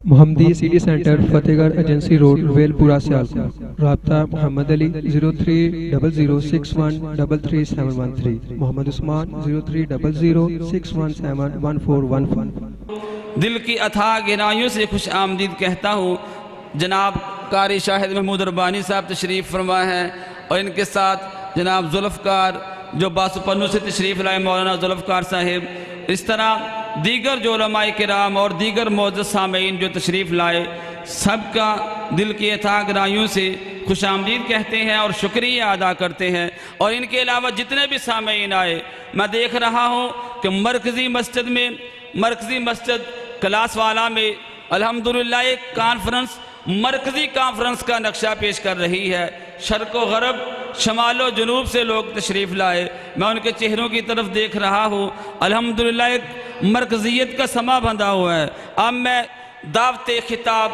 محمدی city centre فتح گڑھ agency road well پورہ سیالکوٹ۔ رابطہ محمد علی 030061333713، محمد عثمان 030061711415۔ دل کی اتھاہ گہرائیوں سے خوش آمدید کہتا ہوں۔ جناب قاری شاہد محمود ربانی صاحب تشریف فرما ہے اور ان کے ساتھ جناب ذوالفقار جو باسپنو سے تشریف لائے مولانا ذوالفقار صاحب، اس طرح دیگر جو علماء کرام اور دیگر معزز سامعین جو تشریف لائے، سب کا دل کی اتھاہ گہرائیوں سے خوش آمدید کہتے ہیں اور شکریہ ادا کرتے ہیں۔ اور ان کے علاوہ جتنے بھی سامعین آئے، میں دیکھ رہا ہوں کہ مرکزی مسجد کلاس والا میں الحمدللہ ایک کانفرنس، مرکزی کانفرنس کا نقشہ پیش کر رہی ہے۔ شرق و غرب، شمال و جنوب سے لوگ تشریف لائے، میں ان کے چہروں کی طرف دیکھ رہا ہوں، الحمدللہ ایک مرکزیت کا سما بندھا ہوا ہے۔ اب میں دعوت خطاب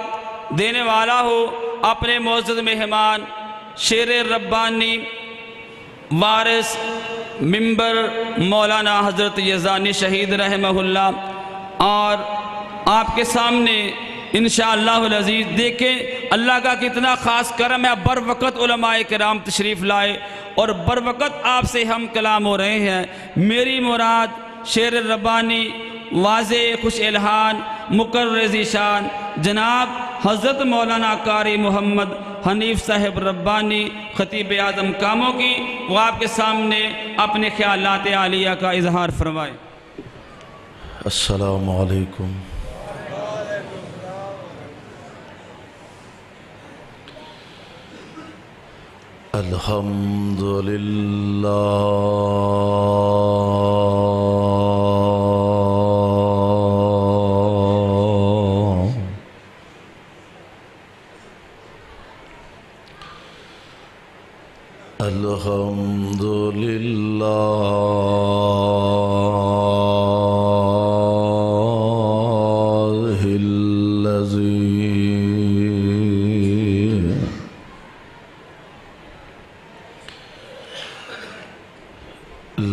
دینے والا ہوں اپنے معزز مہمان شیر ربانی وارث ممبر مولانا حضرت یزدانی شہید رحمہ اللہ، اور آپ کے سامنے انشاءاللہ العزیز دیکھیں اللہ کا کتنا خاص کرم ہے، بر وقت علماء کرام تشریف لائے اور بر وقت آپ سے ہم کلام ہو رہے ہیں۔ میری مراد شیر ربانی واضح خوش الہان مقرر ذیشان جناب حضرت مولانا قاری محمد حنیف صاحب ربانی خطیب اعظم کاموں کی، وہ آپ کے سامنے اپنے خیالات عالیہ کا اظہار فرمائے۔ السلام علیکم۔ الحمدللہ الحمدللہ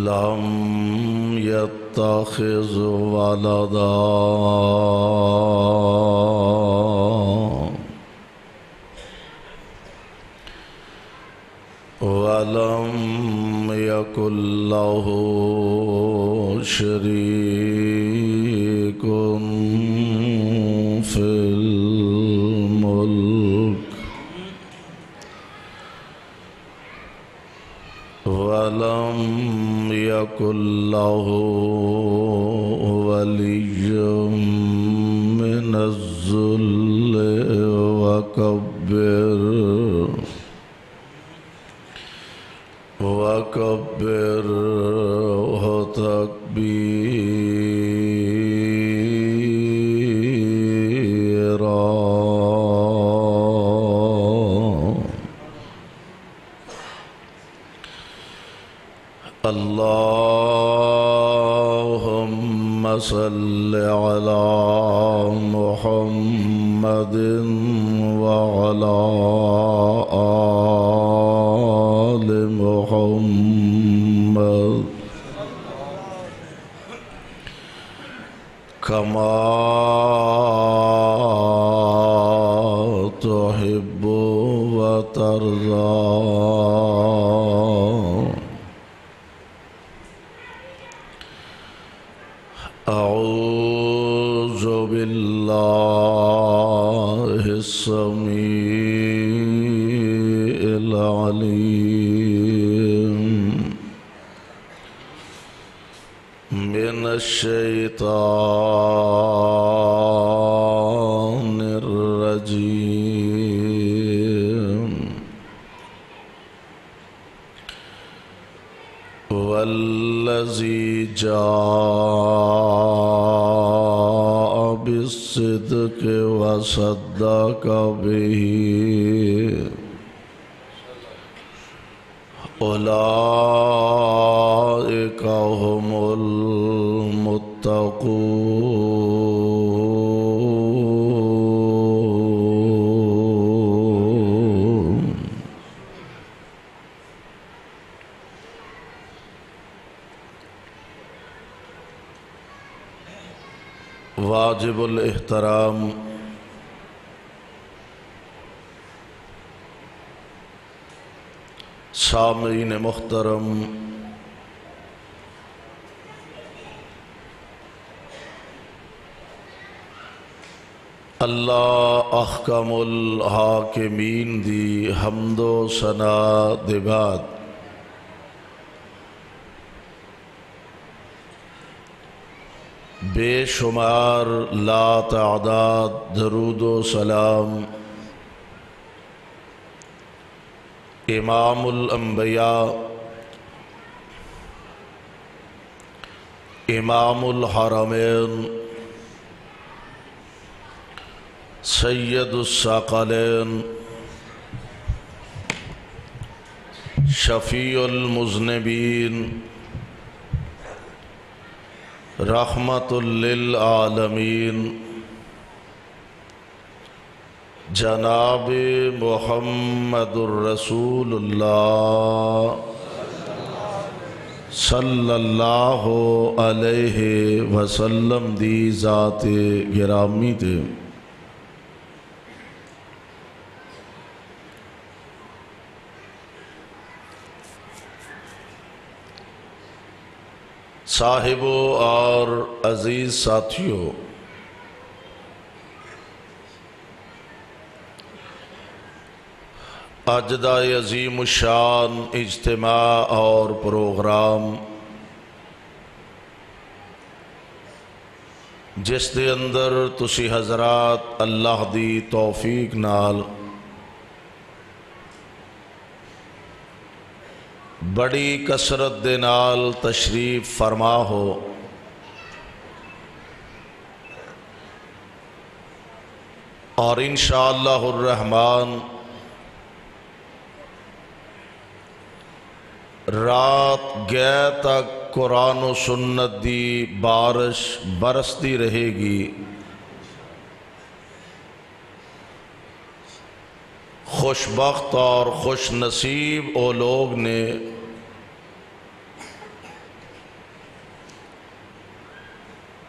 لم يتخذ ولدا ولم يكن له شريك في الملك ولم يكن له ولي من الذل وكبره تكبيرا۔ اللهم صل على محمد وعلى آل محمد كما تحب وترضى۔ أعوذ بالله السميع العليم من الشيطان الرجيم۔ والذي جاء بالصدق وصدق به أولئك هم المتقون۔ واجب الاحترام سامعین محترم، اللہ احکم الحاکمین دی حمد و ثنا دے بعد بے شمار لا تعداد درود و سلام امام الانبیاء امام الحرمین سید الثقلین شفیع المذنبین رحمت للعالمین جناب محمد الرسول اللہ صلی اللہ علیہ وسلم دی ذات گرامی تے صاحبوں اور عزیز ساتھیوں، اج دا عظیم الشان اجتماع اور پروگرام جس دے اندر تسی حضرات اللہ دی توفیق نال بڑی کثرت دے نال تشریف فرما ہو، اور انشاءاللہ الرحمن رات گئے تک قرآن و سنت دی بارش برستی رہے گی۔ خوش بخت اور خوش نصیب وہ لوگ نے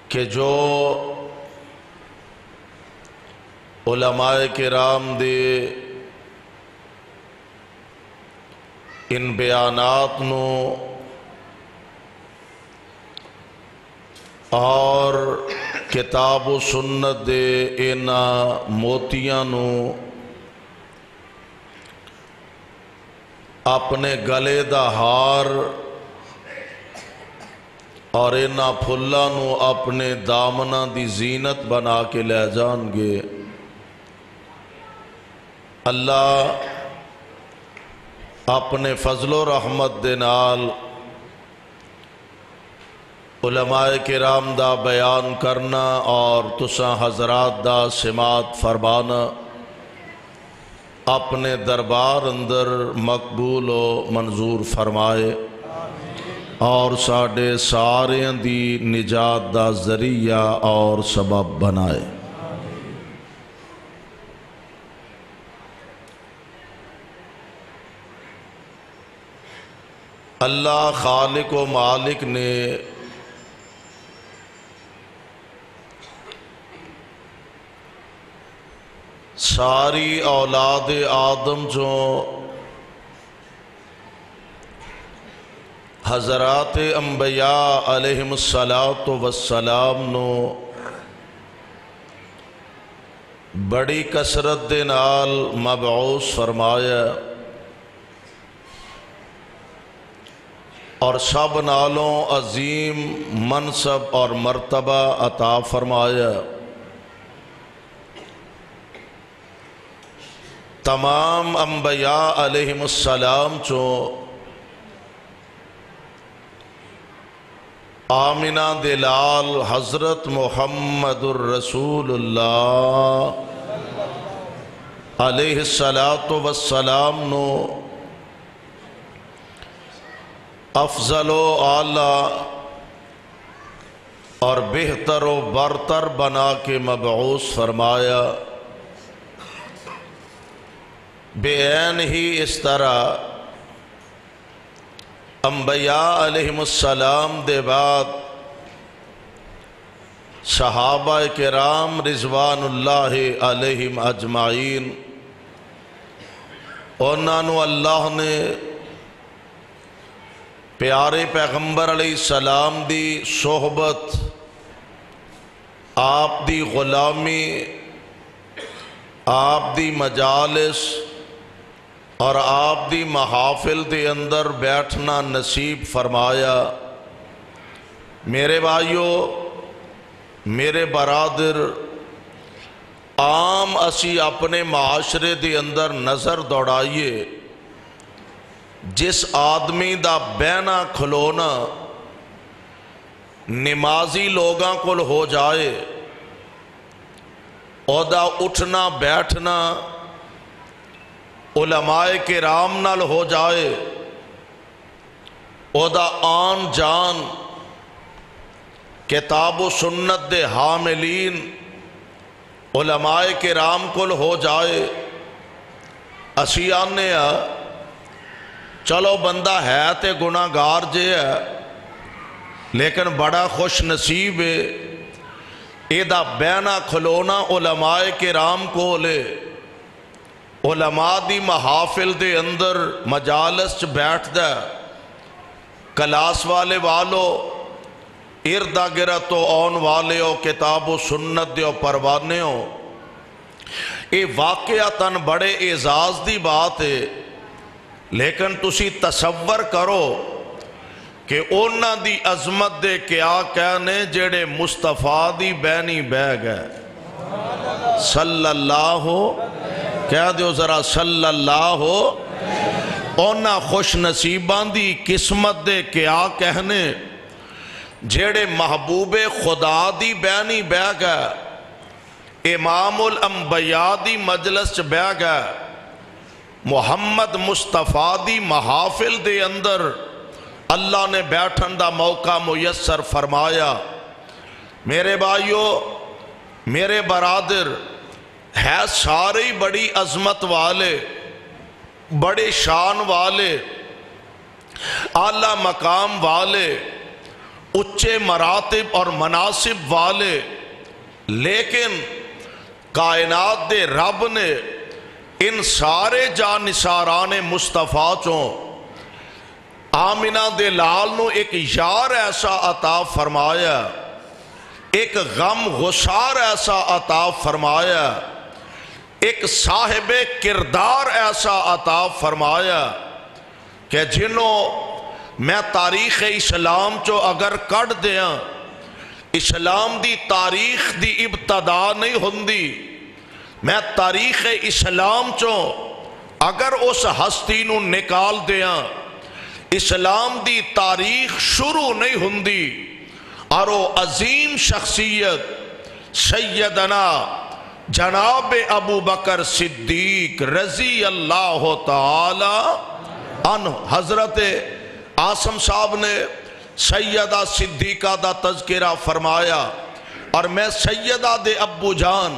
کہ جو علماء کرام دے ان بیانات نو اور کتاب و سنت دے ان موتیاں نو اپنے گلے دا ہار اور انہاں پھلاں نو اپنے دامناں دی زینت بنا کے لے جان گے۔ اللہ اپنے فضل و رحمت دے نال علماء کرام دا بیان کرنا اور تساں حضرات دا سماعت فرمانا اپنے دربار اندر مقبول و منظور فرمائے اور ساڈے ساریاں دی نجات دا ذریعہ اور سبب بنائے۔ اللہ خالق و مالک نے ساری اولاد آدم جو حضرات انبیاء علیہم السلام نو بڑی کثرت دے نال مبعوث فرمایا اور سب نالوں عظیم منصب اور مرتبہ عطا فرمایا۔ تمام انبیاء علیہم السلام چو آمنہ دلال حضرت محمد الرسول اللہ علیہ السلام نو افضل و اعلیٰ اور بہتر و برتر بنا کے مبعوث فرمایا۔ بے عین ہی اس طرح انبیاء علیہم السلام دے بعد صحابہ کرام رضوان اللہ علیہم اجمعین انہاں نو اللہ نے پیارے پیغمبر علیہ السلام دی صحبت، آپ دی غلامی، آپ دی مجالس اور آپ دی محافل دے اندر بیٹھنا نصیب فرمایا۔ میرے بھائیو، میرے برادر، عام اسی اپنے معاشرے دے اندر نظر دوڑائیے، جس آدمی دا بہنا کھلونا نمازی لوگاں کول ہو جائے، او دا اٹھنا بیٹھنا علماء کرام نال ہو جائے، او دا آن جان کتاب و سنت دے حاملین علماء کرام کول ہو جائے، اسی آنے چلو بندہ ہے تے گناہگار جے ہے، لیکن بڑا خوش نصیب ہے ایدہ بینا کھلونا علماء کرام کو لے، علماء دی محافل دے اندر مجالس چ بیٹھ دے، کلاس والے والو اردہ گرتو آن والے ہو، کتاب و سنت دے ہو، پروانے ہو، یہ واقعاتاً بڑے اعزاز دی بات ہے، لیکن تسی تصور کرو کہ اونا دی عظمت دے کیا کہنے جڑے مصطفیٰ دی بینی بہ گئے، صلی اللہ ہو، کہہ دیو ذرا صلی اللہ ہو، اونا خوش نصیبان دی قسمت دے کیا کہنے جڑے محبوب خدا دی بینی بہ گئے، امام الانبیاء دی مجلس چ بہ گئے، محمد مصطفیٰ دی محافل دے اندر اللہ نے بیٹھن دا موقع میسر فرمایا۔ میرے بھائیو، میرے برادر، ہے سارے بڑی عظمت والے، بڑے شان والے، اعلیٰ مقام والے، اچھے مراتب اور مناسب والے، لیکن کائنات دے رب نے ان سارے جانثاران مصطفیٰ چوں آمنہ دے لال نو ایک یار ایسا عطا فرمایا، ایک غم غسار ایسا عطا فرمایا، ایک صاحب کردار ایسا عطا فرمایا کہ جنہوں میں تاریخ اسلام چو اگر کٹ دیاں، اسلام دی تاریخ دی ابتدا نہیں ہوندی، میں تاریخ اسلام چو اگر اس ہستی نو نکال دیاں، اسلام دی تاریخ شروع نہیں ہوندی، اور وہ عظیم شخصیت سیدنا جناب ابو بکر صدیق رضی اللہ تعالی عنہ، حضرت عاصم صاحب نے سیدہ صدیقہ دا تذکرہ فرمایا، اور میں سیدہ دے ابو جان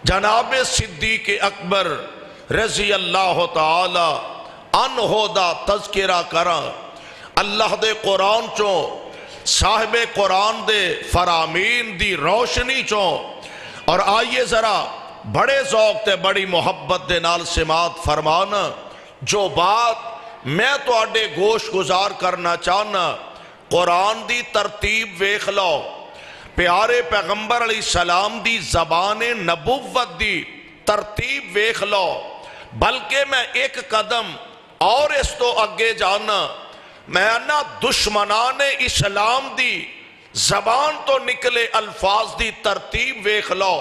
جناب صدیق اکبر رضی اللہ تعالی عنہ دا تذکرہ کرا۔ اللہ دے قرآن چوں، صاحب قرآن دے فرامین دی روشنی چوں، اور آئیے ذرا بڑے ذوق تے بڑی محبت دے نال سماعت فرمانا، جو بات میں تو آڈے گوش گزار کرنا چاہنا، قرآن دی ترتیب ویکھ لو، پیارے پیغمبر علیہ السلام دی زبان نبوت دی ترتیب ویکھ لو، بلکہ میں ایک قدم اور اس تو اگے جانا، میں نا دشمنان اسلام دی زبان تو نکلے الفاظ دی ترتیب ویکھ لو،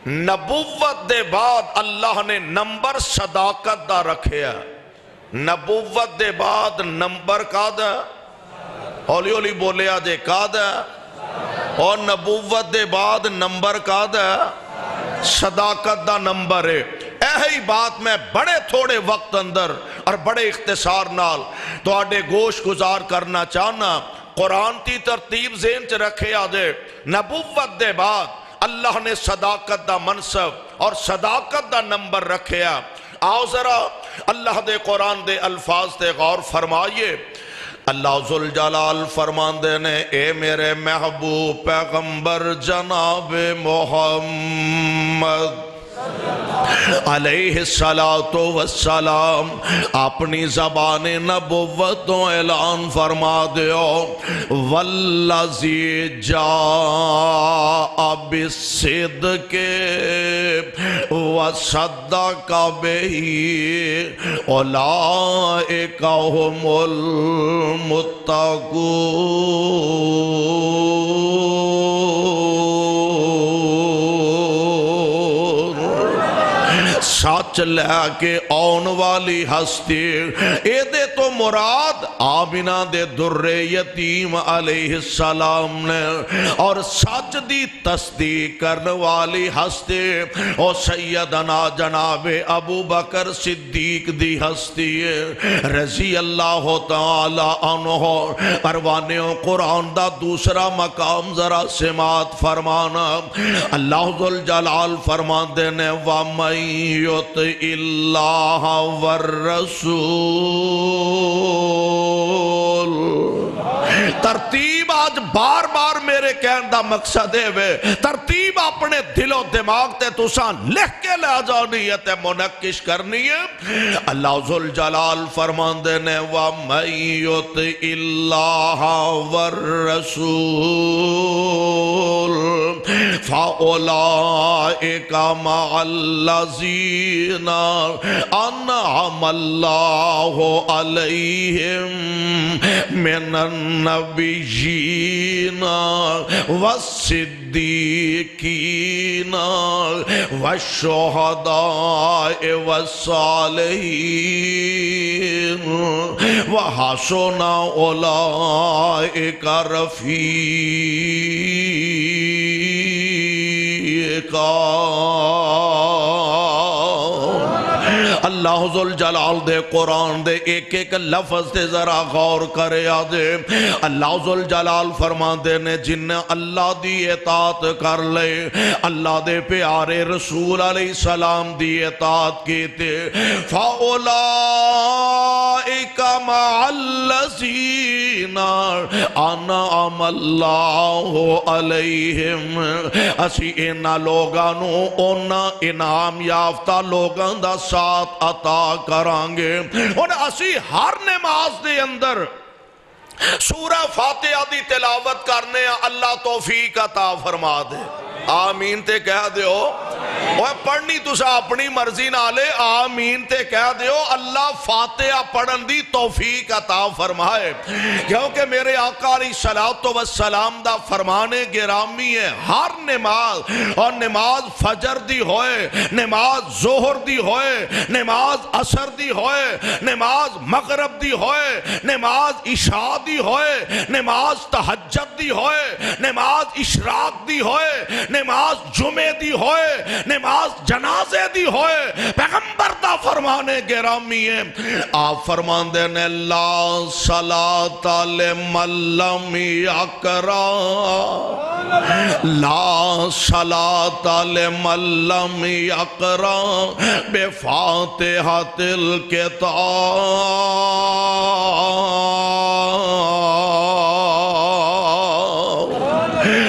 نبوت دے بعد اللہ نے نمبر صداقت دا رکھیا، نبوت دے بعد نمبر کا دا، ہولی ہولی بولے آجے کا دا، اور نبوت دے بعد نمبر کا دا، صداقت دا نمبر ہے۔ ایہی بات میں بڑے تھوڑے وقت اندر اور بڑے اختصار نال تو آڈے گوش گزار کرنا چاہنا، قرآن کی ترتیب ذہن چ رکھے آجے، نبوت دے بعد اللہ نے صداقت دا منصب اور صداقت دا نمبر رکھیا۔ آؤ ذرا اللہ دے قرآن دے الفاظ دے غور فرمائیے، اللہ ذوالجلال فرماندے نے، اے میرے محبوب پیغمبر جناب محمد علیہ الصلاۃ والسلام اپنی زبان نبوت و اعلان فرما دیو والذی جاء بالصدق وصدق بہ اولئک هم المتقون۔ سچ لے کے آن والی ہستی اے دے تو مراد آمینہ دے در یتیم علیہ السلام نے، اور سچ دی تصدیق کرنے والی ہستی او سیدنا جناب ابو بکر صدیق دی ہستی رضی اللہ تعالی عنہ۔ پروانے قرآن دا دوسرا مقام ذرا سماعت فرمانا، اللہ ذوالجلال فرمان دینے وَمَن يُطِعِ اللَّهَ وَالرَّسُولَ۔ ترتیب آج بار بار میرے کہن دا مقصد ہے، ترتیب اپنے دل و دماغ تے تسان لکھ کے لے جانی ہے تے منقش کرنی ہے۔ اللہ ذوالجلال فرمان دینے وَمَن يُطِعِ اللَّهَ وَالرَّسُولَ فَأُولَئِكَ مَعَ الَّذِينَ أَنْعَمَ اللَّهُ عَلَيْهِمْ مِنَ النَّبِيِّينَ وَالصِّدِّيقِينَ وَالشُّهَدَاءِ وَالصَّالِحِينَ وَحَسُنَ أُولَئِكَ رفیقا۔ اللہ ذوالجلال دے قرآن دے ایک ایک لفظ دے ذرا غور کرے آجے۔ اللہ ذوالجلال فرمان دینے جن اللہ دی اطاعت کر لے، اللہ دے پیارے رسول علیہ السلام دی اطاعت کیتے، فَأُولَئِكَ مَعَ الَّذِينَ أَنْعَمَ اللَّهُ عَلَيْهِمْ۔ اسی انہاں لوگانوں انہاں انعام یافتہ لوگاں دا ساتھ عطا کرانگے۔ اور اسی ہر نماز دے اندر سورہ فاتحہ دی تلاوت کرنے اللہ توفیق عطا فرما دے۔ آمین تے کہہ دیو، اور پڑھنی تسا اپنی مرضی نالے آمین تے کہہ دیو اللہ فاتحہ پڑھن دی توفیق عطا فرمائے، کیونکہ میرے آقا علیہ السلام دا فرمانے گرامی ہے ہر نماز، اور نماز فجر دی ہوئے، نماز ظہر دی ہوئے، نماز عصر دی ہوئے، نماز مغرب دی ہوئے، نماز عشاء دی ہوئے، نماز تہجد دی ہوئے، نماز اشراق دی ہوئے، نماز جمعے دی ہوئے، نماز جنازے دی ہوئے، پیغمبر دا فرمانے گرامی ہے۔ آپ فرمان دینے لا صلاة لمن لم یقرأ، لا صلاة لمن لم یقرأ بفاتحة الکتاب۔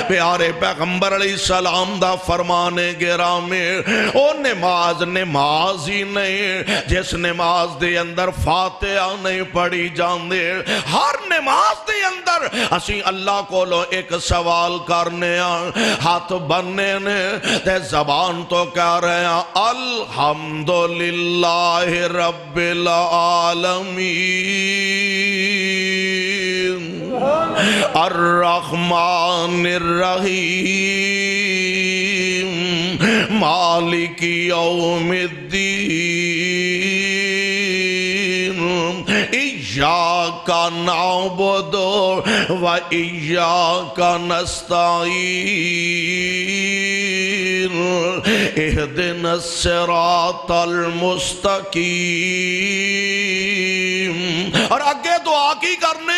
پیارے پیغمبر علیہ السلام دا فرمانے گرامی، او نماز نماز ہی نہیں جس نماز دے اندر فاتحہ نہیں پڑھی جاندے۔ ہر نماز دے اندر اسی اللہ کو لو ایک سوال کرنے ہاتھ بننے نے تے زبان تو کہہ رہے ہیں الحمدللہ رب العالمین الرحمن الرحیم مالک یوم الدین ایاک نعبد و ایاک نستعین اہدنا الصراط المستقیم۔ اور آگے دعا کی کرنے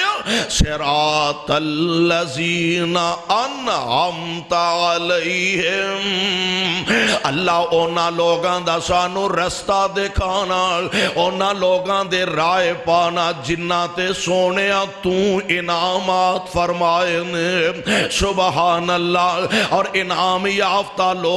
صراط الذین انعمت علیہم، اللہ اونا لوگاں دا سانو رستہ دکھانا، اونا لوگاں دے رائے پانا جنہ تے سونیا تو انعامات فرمائے نے۔ سبحان اللہ۔ اور انعام یافتہ لوگ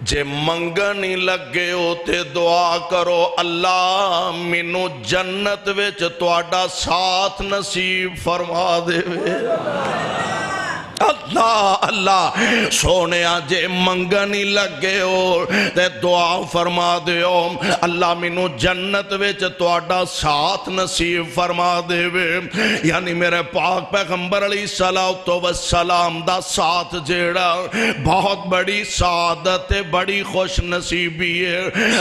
جے منگن ہی لگے ہو تے دعا کرو اللہ مینوں جنت وچ تواڈا ساتھ نصیب فرما دے اللہ اللہ سونے جے منگن ہی لگے ہو تے دعا فرما دیو اللہ مینوں جنت وچ تواڈا ساتھ نصیب فرما دے یعنی میرے پاک پیغمبر علیہ الصلوۃ والسلام دا ساتھ جیڑا بہت بڑی سعادت بڑی خوش نصیبی ہے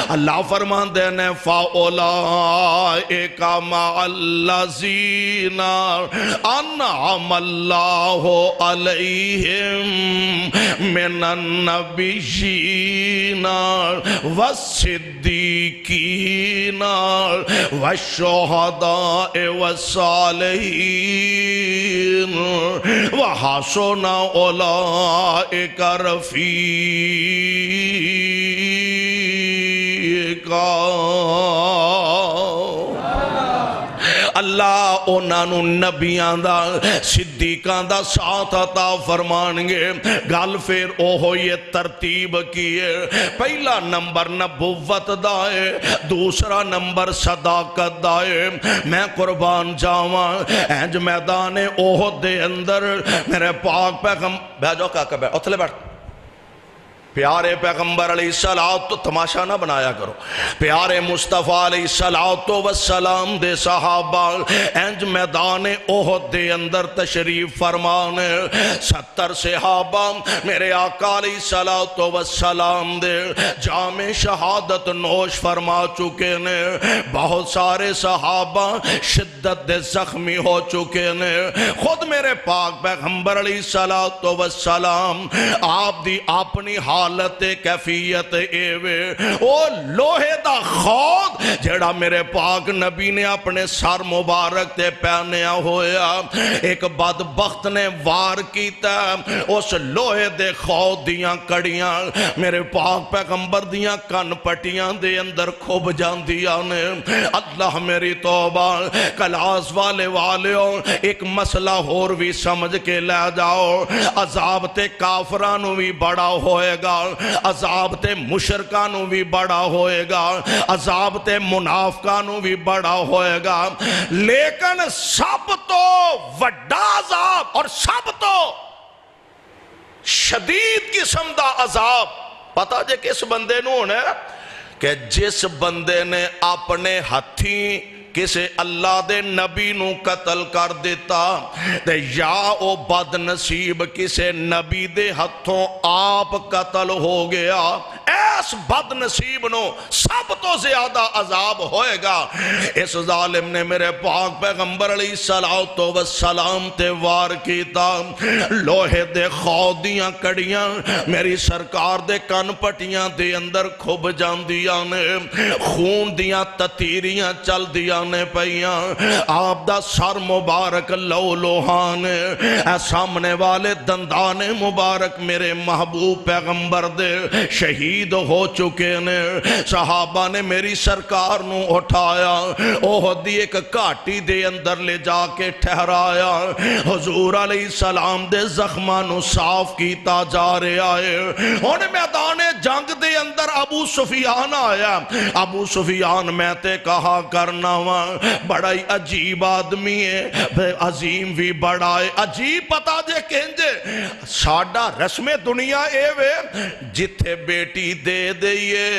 اللہ فرماندے نے فاولائک مع الذین انعم اللہ علیہم من النبیین والصدیقین والشہداء والصالحین وحسن اولئک رفیقا اللہ انہوں نبیان دا صدیقان دا ساتھ عطا فرمانگے گل پھر اوہو یہ ترتیب کیے پہلا نمبر نبوت دائے دوسرا نمبر صداقت دائے میں قربان جاواں اینج میدان اوہو دے اندر میرے پاک پیغمبر بیجو کاکا بیٹھ اتھلے بیٹھ پیارے پیغمبر علیہ السلام تو تماشا نہ بنایا کرو پیارے مصطفیٰ علیہ السلام دے صحابہ اینج میدان احد دے اندر تشریف فرمانے 70 صحابہ میرے آقا علیہ السلام دے جامع شہادت نوش فرما چکے نے بہت سارے صحابہ شدت دے زخمی ہو چکے نے خود میرے پاک پیغمبر علیہ السلام آپ دی اپنی حالت کیفیت ایوے او لوہے دا خود جڑا میرے پاک نبی نے اپنے سر مبارک تے پہنیا ہویا ایک بدبخت نے وار کیتا اس لوہے دے خود دیاں کڑیاں میرے پاک پیغمبر دیاں کن پٹیاں دے اندر کھوب جان دیاں نے اللہ میری توبہ کلاس والے ایک مسئلہ اور بھی سمجھ کے لے جاؤ عذاب تے کافرانو بھی بڑا ہوئے گا عذاب تے مشرکانو بھی بڑا ہوئے گا عذاب تے منافقانو بھی بڑا ہوئے گا لیکن سب تو وڈا عذاب اور سب تو شدید قسم دا عذاب پتا جے کس بندے نو ہونے کہ جس بندے نے اپنے ہتھی کسے اللہ دے نبی نو قتل کر دیتا تے یا او بد نصیب کسے نبی دے ہتھوں آپ قتل ہو گیا اس بد نصیب نو سب تو زیادہ عذاب ہوئے گا اس ظالم نے میرے پاک پیغمبر علیہ السلام تے وار کیتا لوہے دے خودیاں کڑیاں میری سرکار دے کن پٹیاں دے اندر کھب جان دیاں نے خون دیاں تتیریاں چل دیاں نے پہیاں آپ دا سر مبارک لو لوہان اے سامنے والے دندان مبارک میرے محبوب پیغمبر دے شہید ہو چکے نے صحابہ نے میری سرکار نو اٹھایا احد ایک کاٹی دے اندر لے جا کے ٹھہرایا حضور علیہ السلام دے زخمانو صاف کیتا جا رہے آئے انہیں میدان جنگ دے اندر ابو سفیان آیا ابو سفیان میں تے کہا کرنا بڑا ہی عجیب آدمی ہے عظیم بھی بڑا ہے عجیب پتا جے کہنجے ساڑھا رسم دنیا ایوے جتھے بیٹی دے دئیے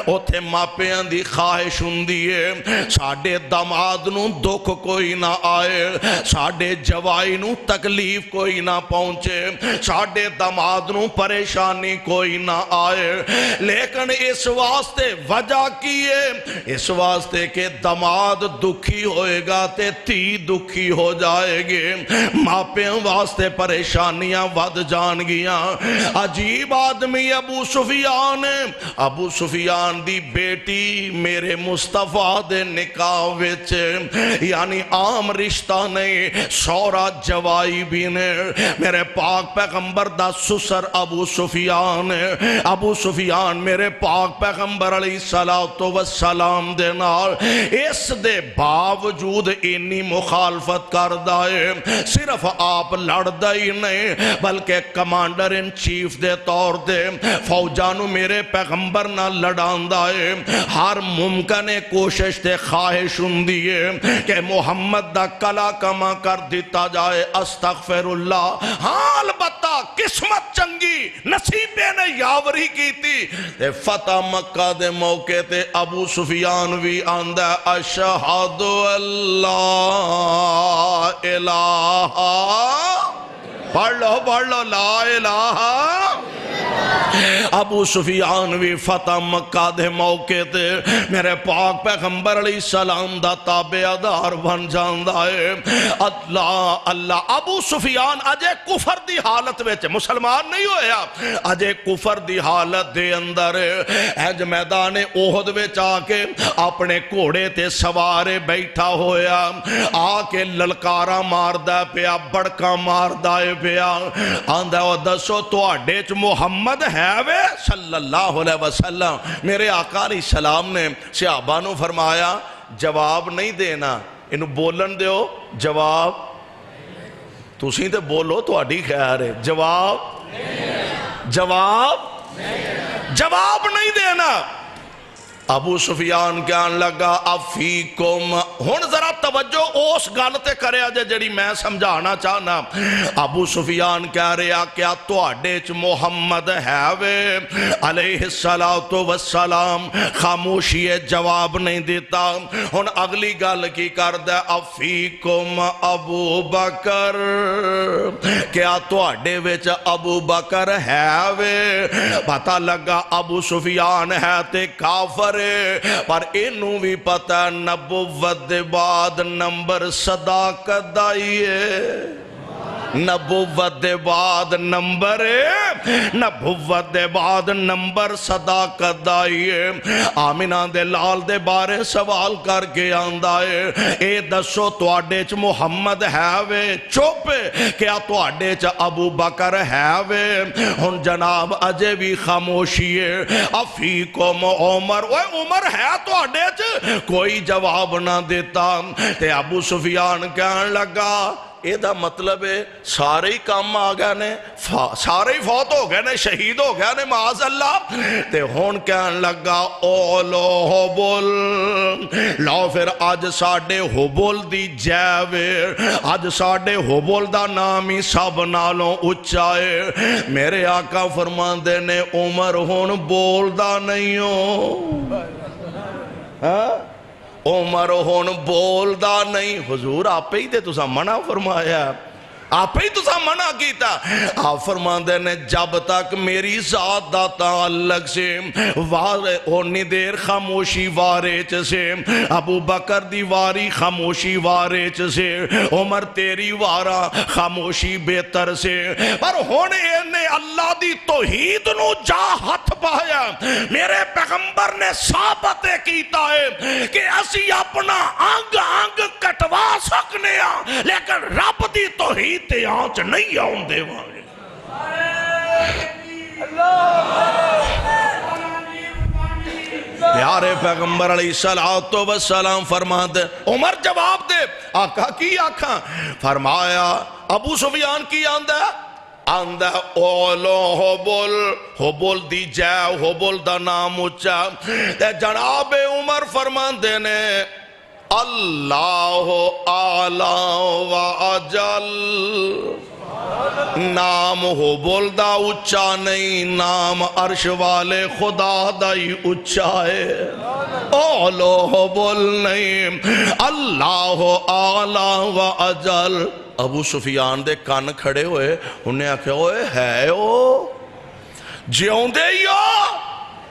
اتھے ماپیاں دی خواہش ہندیے ساڑھے دماد نو دکھ کوئی نہ آئے ساڑھے جوائی نو تکلیف کوئی نہ پہنچے ساڑھے دماد نو پریشانی کوئی نہ آئے لیکن اس واسطے وجہ کیے اس واسطے کہ دماد دکھی ہوئے گا تے تی دکھی ہو جائے گے ماپیں واسطے پریشانیاں ود جان گیاں عجیب آدمی ابو سفیان ابو سفیان دی بیٹی میرے مصطفیٰ دے نکاح وچ یعنی عام رشتہ نہیں سورا جوائی بھی نے میرے پاک پیغمبر دا سسر ابو سفیان ابو سفیان میرے پاک پیغمبر علیہ السلام دے نال اس دے باوجود انی مخالفت کر دائے صرف آپ لڑ دائی نہیں بلکہ کمانڈر ان چیف دے طور دے فوجانو میرے پیغمبر نہ لڑان دائے ہر ممکن کوشش تے خواہش ہوندی ہے کہ محمد دا کلا کما کر دیتا جائے استغفر اللہ ہاں البتہ قسمت چنگی نصیبے نے یاوری کی تھی فتح مکہ دے موقع تے ابو سفیان بھی آندہ اشہد اللہ الہ پڑھ لو لا الہ ابو سفیان بھی فتح مکہ دے موقع تے میرے پاک پیغمبر علیہ السلام دا تابعدار بن جاندہ ہے اللہ اللہ ابو سفیان اجے کفر دی حالت وچ مسلمان نہیں ہویا اجے کفر دی حالت دے اندر اج میدان احد وچ آ کے اپنے گھوڑے تے سوارے بیٹھا ہویا آ کے للکارا ماردا پیا بڑکا ماردا پیا آندا او دسو تواڈے چ محمد ہے وے صلی اللہ علیہ وسلم میرے آقا علیہ السلام نے صحابہ نو فرمایا جواب نہیں دینا انہوں بولن دیو جواب تسی تے بولو تو اڈی خیر ہے جواب نہیں دینا ابو سفیان کہن لگا افیکم ہن ذرا توجہ اس گل تے کرے آجے جڑی میں سمجھانا چاہنا ابو سفیان کہہ رہا کیا تواڈے چ محمد ہے وے علیہ السلام خاموشی جواب نہیں دیتا ہن اگلی گل کی کردہ افیکم ابو بکر کیا تواڈے وچ ابو بکر ہے وے پتہ لگا ابو سفیان ہے تے کافر پر انہوں بھی پتہ نبوت دے بعد نمبر صداقت دائیے نبوت دے بعد نمبر صداقت دائیے آمینہ دے لال دے بارے سوال کر کے آندائے اے دسو تواڈے چ محمد ہے وے چوپ کیا تواڈے چ ابو بکر ہے وے ہن جناب اجے بھی خاموشی ہے افیکم عمر اوے عمر ہے تواڈے چ کوئی جواب نہ دیتا تے ابو سفیان کہن لگا اے دا مطلب ہے سارے ہی کام آ گئے نے سارے ہی فوت ہو گئے نے شہید ہو گئے نے معاذ اللہ تے ہون کہن لگا اولو حبل لو پھر آج ساڑھے حبل دی جیویر آج ساڑھے حبل دا نامی سب نالوں اچھائے میرے آقا فرماندے نے عمر ہون بول دا نہیں ہو عمر ہون بول دا نہیں حضور آپ ہی دے تسا منع فرمایا آپ ہی تسا منع کیتا آپ فرماندے نے جب تک میری ذات دا تعلق سے ہونی دیر خاموشی واریچ سے ابو بکر دی واری خاموشی واریچ سے عمر تیری وارا خاموشی بہتر سے پر ہونے نے اللہ دی توحید نو جا ہاتھ پایا میرے پیغمبر نے ثابت کیتا ہے کہ اسی اپنا آنگ آنگ کٹوا سکنے لیکن رب دی توحید تے آنچ نہیں آن دے وانگے پیارے پیغمبر علیہ السلام فرماتے عمر جواب دے آقا کی آقا فرمایا ابو سفیان کی آندہ اولو حبل دی جائے حبل دا نام اچھا جناب عمر فرماندے نے اللہ اعلیٰ و اجل نام حبل دا اچھا نہیں نام عرش والے خدا دائی اچھا ہے اولو حبل نہیں اللہ اعلیٰ و اجل ابو سفیان دے کان کھڑے ہوئے انہیں آکھے ہوئے ہے او جیوں دے یا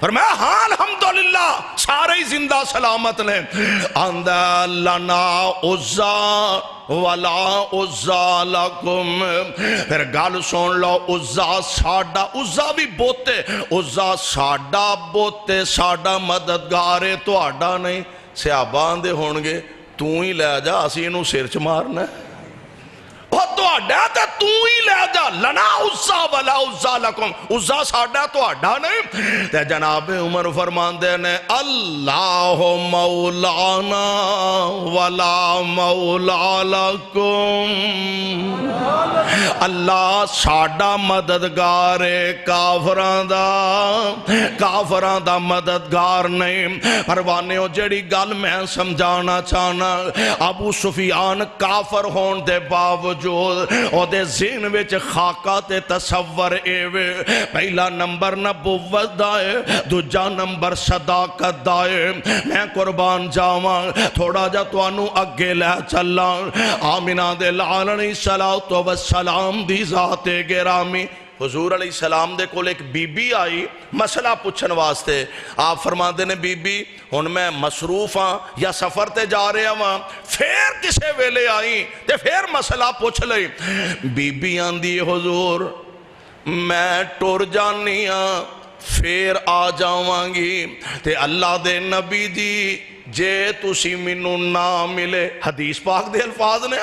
فرمایا ہاں الحمدللہ سارے ہی زندہ سلامت نے. آندہ لنا عزا ولا عزا لکم. پھر گل سن لو عزا ساڈا، عزا بھی بوتے، عزا ساڈا بوتے ساڈا مددگارے تہاڈا نہیں. صحابہ آندے ہونگے تو ہی لے جا اسی انہوں سر چ مارنا وہ تہاڈا تے تو ہی لے جا. لنا عزا ولا عزا لکم، عزا ساڈا تہاڈا نہیں. تے جناب عمر فرماندے نے اللہ مولانا ولا مولا لکم. اللہ ساڈا مددگار کافران دا مددگار نہیں. پروانیو جڑی گل میں سمجھانا چاہنا، ابو سفیان کافر ہون دے باوجود او دے ذہن وچ خاکہ تے تصور ایوے. پہلا نمبر نبوت دائے، دوجا نمبر صداقت دائے. میں قربان جاواں تھوڑا جا توانو اگے لے چلا. آمینہ دے لال علیہ السلام دی ذات گرامی، حضور علیہ السلام دے کول ایک بی بی آئی مسئلہ پوچھن واسطے. آپ فرما دے نے بی بی ہن میں مصروف ہاں یا سفر تے جا رہے ہاں، پھر کسے ویلے آئی تے پھر مسئلہ پوچھ لئی. بی بی آندی حضور میں ٹر جانی ہاں پھر آ جاواں گی. تے اللہ دے نبی دی جے تسی منو نہ ملے، حدیث پاک دے الفاظ نے،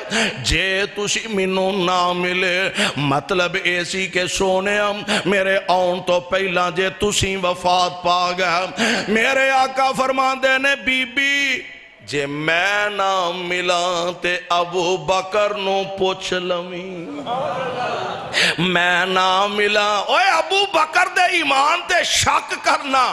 جے تسی منو نہ ملے مطلب ایسی کہ سونے میرے آن تو پہلا جے تسی وفات پا گیا. میرے آقا فرماندے نے بی بی جے میں نہ ملا تے ابو بکر نو پوچھ لویں. میں نہ ملا، اوے ابو بکر دے ایمان تے شک کرنا،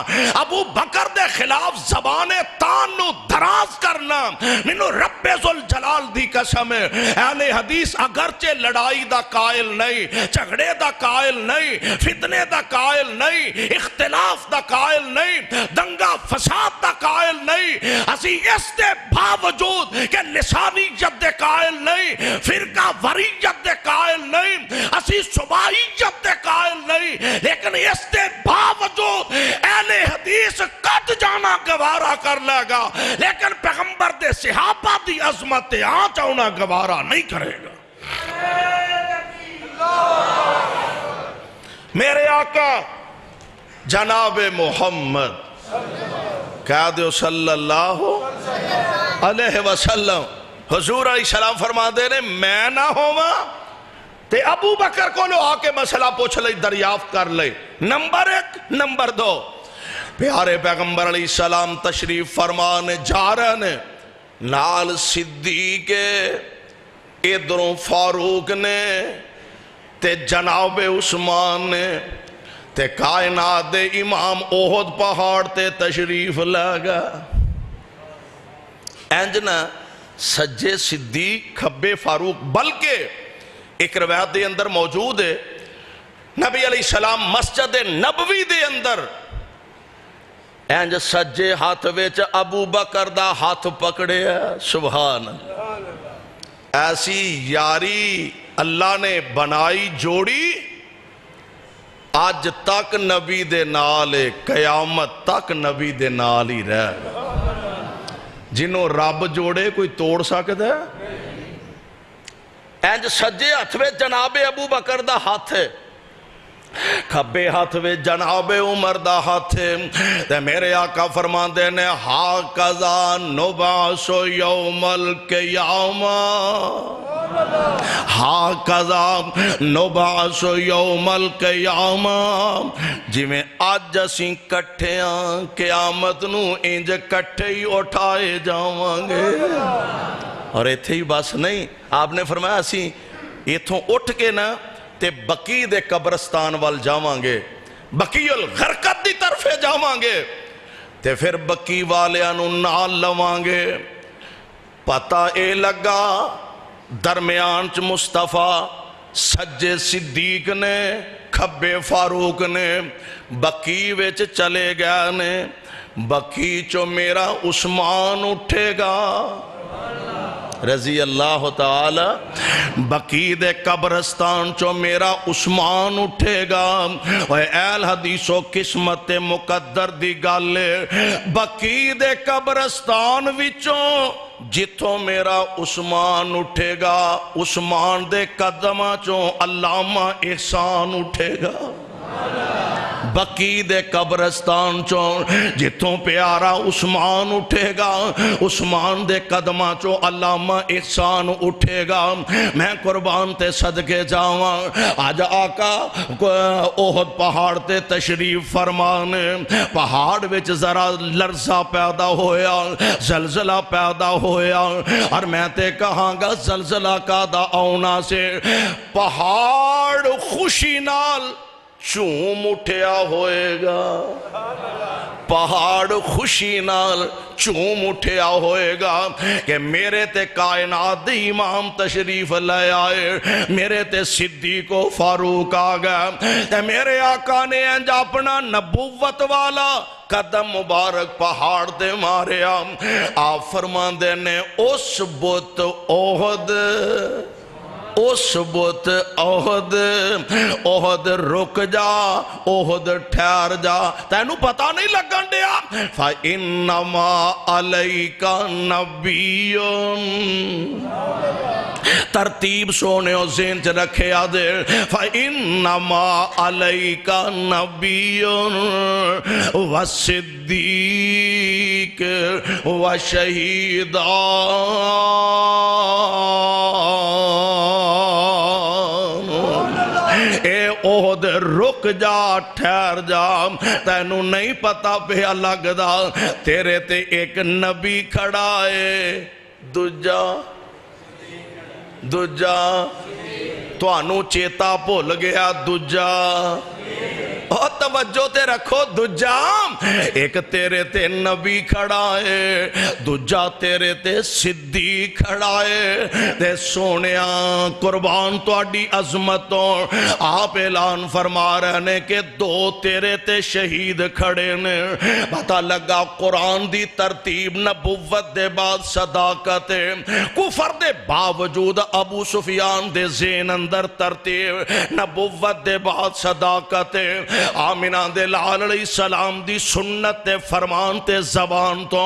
ابو بکر دے خلاف زبان تان نو دراز کرنا، منو رب ذوالجلال دی قسم ہے. اہل حدیث اگرچہ لڑائی دا قائل نہیں، جھگڑے دا قائل نہیں، فتنے دا قائل نہیں، اختلاف دا قائل نہیں، دنگا فساد دا قائل نہیں، اسی اس دے باوجود کہ لسانیت دے قائل نہیں، فرقہ وریت دے قائل نہیں، اسی صبائیت دے قائل نہیں، لیکن اس دے باوجود اہل حدیث قد جانا گوارا کر لے گا، لیکن پیغمبر دے صحابہ دی عظمت آ جانا گوارا نہیں کرے گا. میرے آقا جناب محمد کہہ دیو صلی اللہ علیہ وسلم، حضور علیہ السلام فرما دے نے میں نہ ہوا تے ابو بکر کو لو آ کے مسئلہ پوچھ لئی، دریافت کر لئی. نمبر ایک. نمبر دو، پیارے پیغمبر علیہ السلام تشریف فرمانے جا رہے نے، نال صدیق ادھروں فاروق نے تے جناب عثمان نے تے کائنات دے امام احد پہاڑ تے تشریف لگا. اینجنا سجے صدیق کھبے فاروق، بلکہ ایک روایت دے اندر موجود ہے نبی علیہ السلام مسجد نبوی دے اندر اینج سجے ہاتھ ویچ ابو بکر دا ہاتھ پکڑے ہیں. سبحان اللہ. ایسی یاری اللہ نے بنائی جوڑی آج تک نبی دے نالے، قیامت تک نبی دے نال ہی رہ. جنہوں رب جوڑے کوئی توڑ سکتا ہے؟ اینج سجے ہاتھ وچ جناب ابو بکر دا ہاتھ ہے، کھبے ہاتھ وچ جناب عمر دا ہاتھ ہے. تے میرے آقا فرماندے نے ہاکذا نبعث یوم القیامہ، ہاکذا نبعث یوم القیامہ. جی میں آج اسیں کٹھیاں قیامت نو انج کٹھے ہی اٹھائے جاواں گے. اور ایتھے ہی بس نہیں، آپ نے فرمایا اسی ایتھوں اٹھ کے نا تے بقی دے قبرستان وال جاواں گے، بقی الغرقد دی طرفے جاواں گے تے پھر بقی والیاں نال لواں گے. پتہ اے لگا درمیان چ مصطفیٰ، سجے صدیق نے، کھبے فاروق نے، بقی وچ چلے گئے نے. بقی چو میرا عثمان اٹھے گا، رضی اللہ تعالی بقی دے قبرستان چو میرا عثمان اٹھے گا اے اہل حدیث و قسمت مقدر دی گالے بقی دے قبرستان وچوں جتوں میرا عثمان اٹھے گا عثمان دے قدمہ چوں علامہ احسان اٹھے گا بقی دے قبرستان چوں جتوں پیارا عثمان اٹھے گا عثمان دے قدمہ چوں علامہ احسان اٹھے گا میں قربان تے صدقے جاواں آج آقا احد پہاڑ تے تشریف فرمانے پہاڑ وچ ذرا لرزہ پیدا ہویا زلزلہ پیدا ہویا اور میں تے کہاں گا زلزلہ کا دا آونا سے پہاڑ خوشی نال چوم اٹھیا ہوئے گا پہاڑ خوشی نال چوم اٹھیا ہوئے گا کہ میرے تے کائنات دی امام تشریف لے آئے میرے تے صدیق و فاروق آگا تے میرے آقا نے انج اپنا نبوت والا قدم مبارک پہاڑ دے ماریا آپ فرمان دے نے اس بت احد اس بت احد رک جا احد ٹھہر جا تینوں پتہ نہیں لگن دیا فَإِنَّمَا عَلَيْكَ نَبِيٌّ ترتیب سونے اور ذہن چ رکھے آدھے فَإِنَّمَا عَلَيْكَ نَبِيٌّ وَصِدِّيقٌ وَشَهِيدٌ اے احد رک جا ٹھہر جا تینوں نہیں پتا پہ لگدا تیرے تے ایک نبی کھڑا ہے دوجا توانوں چیتا بھول گیا دوجا اور توجہ تے رکھو دوجا ایک تیرے تے نبی کھڑا ہے دوجا تیرے تے صدیق کھڑا ہے تے سونیا قربان تو اڈی عظمتوں آپ اعلان فرما رہنے کہ دو تیرے تے شہید کھڑے نے پتہ لگا قرآن دی ترتیب نبوت دے بعد صداقت کفر دے باوجود ابو سفیان دے ذہن اندر ترتیب نبوت دے بعد صداقت آمینہ دے لال علیہ السلام دی سنت تے فرمان تے زبان تو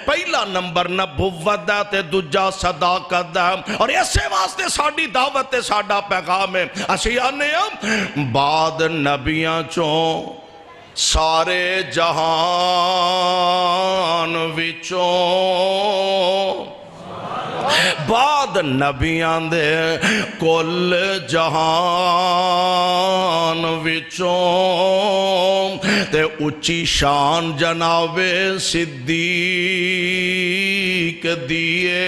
پہلا نمبر نبوت دا تے دوجا صداقت دا اور ایسے واسطے ساڑی دعوت تے ساڑا پیغام ہے اسیانے بعد نبیاں چوں سارے جہان وچوں بعد نبیان دے کل جہان وچوں تے اچھی شان جناب صدیق دیئے